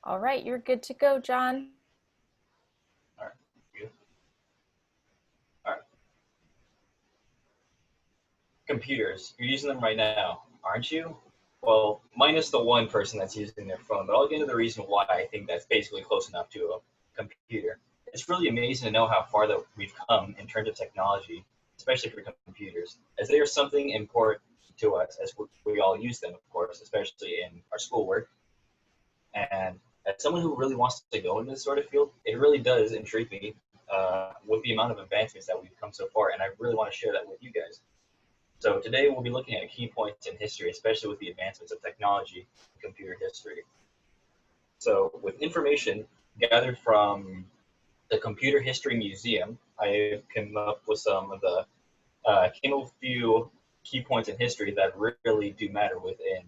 All right, you're good to go, John. All right. Good. All right. Computers. You're using them right now, aren't you? Well, minus the one person that's using their phone, but I'll get into the reason why I think that's basically close enough to a computer. It's really amazing to know how far that we've come in terms of technology, especially for computers, as they are something important to us as we all use them, of course, especially in our schoolwork. And as someone who really wants to go into this sort of field, it really does intrigue me with the amount of advancements that we've come so far, and I really want to share that with you guys. So today we'll be looking at key points in history, especially with the advancements of technology and computer history. So with information gathered from the Computer History Museum, I came up with came up with a few key points in history that really do matter within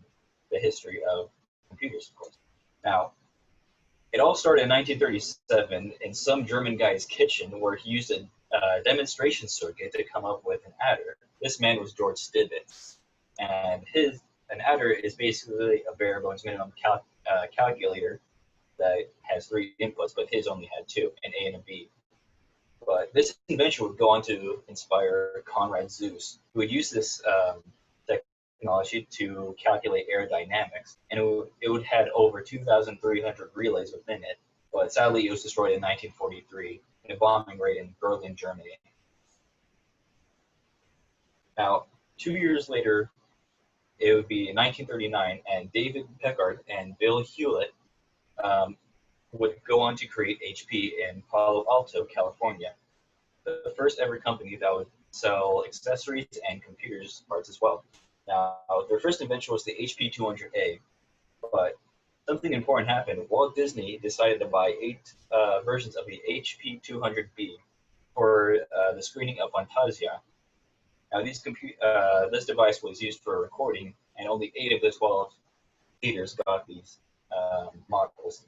the history of computers, of course. Now, it all started in 1937 in some German guy's kitchen where he used a demonstration circuit to come up with an adder. This man was George Stibitz, and an adder is basically a bare bones minimum calculator that has three inputs, but his only had two, an A and a B. But this invention would go on to inspire Conrad Zuse, who would use this technology to calculate aerodynamics, and it would had over 2,300 relays within it. But sadly, it was destroyed in 1943 in a bombing raid in Berlin, Germany. Now, 2 years later, it would be in 1939, and David Packard and Bill Hewlett would go on to create HP in Palo Alto, California, the first ever company that would sell accessories and computers parts as well. Now, their first invention was the HP 200A, but something important happened. Walt Disney decided to buy eight versions of the HP 200B for the screening of Fantasia. Now, this device was used for recording, and only 8 of the 12 theaters got these models.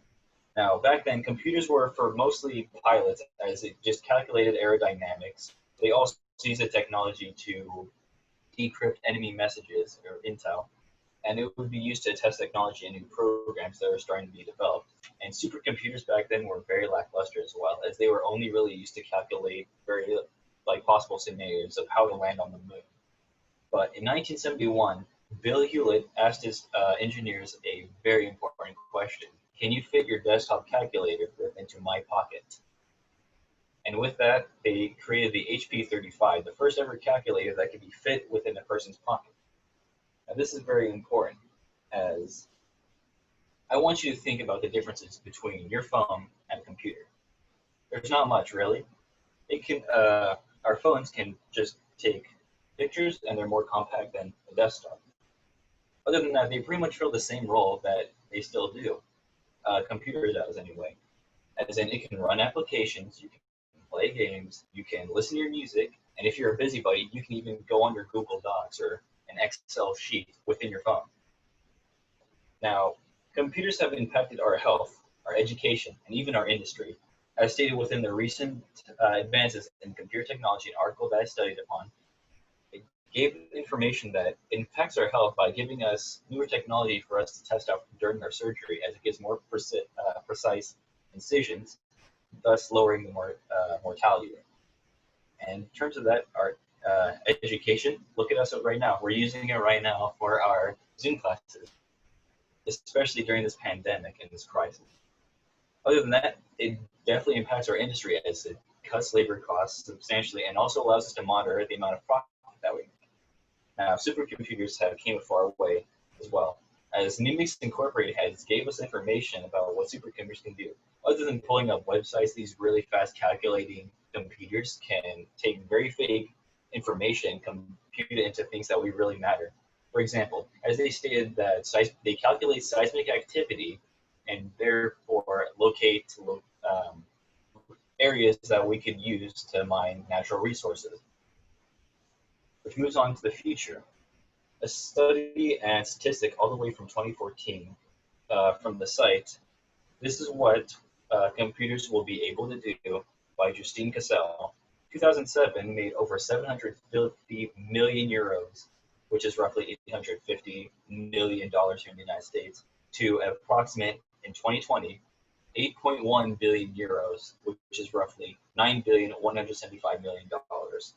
Now, back then, computers were for mostly pilots, as it just calculated aerodynamics. They also used the technology to decrypt enemy messages or intel, and it would be used to test technology and new programs that were starting to be developed. And supercomputers back then were very lackluster as well, as they were only really used to calculate very possible scenarios of how to land on the moon. But in 1971, Bill Hewlett asked his engineers a very important question. Can you fit your desktop calculator into my pocket? And with that, they created the HP 35, the first ever calculator that could be fit within a person's pocket. Now, this is very important, as I want you to think about the differences between your phone and a computer. There's not much, really. Our phones can just take pictures, and they're more compact than a desktop. Other than that, they pretty much fill the same role that they still do. Computer does anyway. As in, it can run applications, you can play games, you can listen to your music, and if you're a busybody, you can even go on your Google Docs or an Excel sheet within your phone. Now, computers have impacted our health, our education, and even our industry. As stated within the recent advances in computer technology, an article that I studied upon, it gave information that impacts our health by giving us newer technology for us to test out during our surgery, as it gives more precise incisions, thus lowering the mortality rate. And in terms of that, our education, look at us right now. We're using it right now for our Zoom classes, especially during this pandemic and this crisis. Other than that, it definitely impacts our industry, as it cuts labor costs substantially and also allows us to monitor the amount of profit that we make. Now, supercomputers have came a far way as well, as Numix Incorporated has gave us information about what supercomputers can do. Other than pulling up websites, these really fast calculating computers can take very vague information and compute it into things that really matter. For example, as they stated that they calculate seismic activity and therefore locate areas that we could use to mine natural resources. Which moves on to the future. A study and statistic all the way from 2014 from the site. This is what computers will be able to do by Justine Cassel. 2007 made over 750 million euros, which is roughly $850 million here in the United States, to approximate in 2020 8.1 billion euros, which is roughly $9,175,000,000.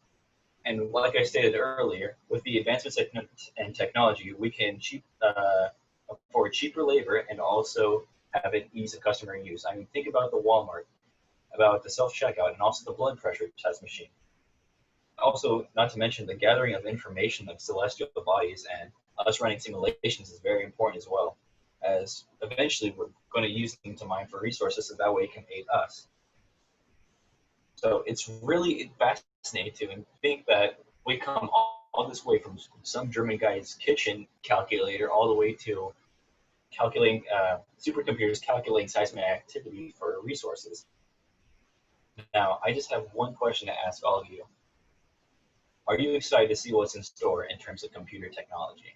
And like I stated earlier, with the advancements in technology, we can afford cheaper labor and also have an ease of customer use. I mean, think about the Walmart, about the self-checkout, and also the blood pressure test machine. Also, not to mention the gathering of information of celestial bodies and us running simulations is very important as well, as eventually we're going to use them to mine for resources so that way it can aid us. So it's really fascinating to think that we come all this way from some German guy's kitchen calculator all the way to calculating supercomputers calculating seismic activity for resources. Now, I just have one question to ask all of you. Are you excited to see what's in store in terms of computer technology?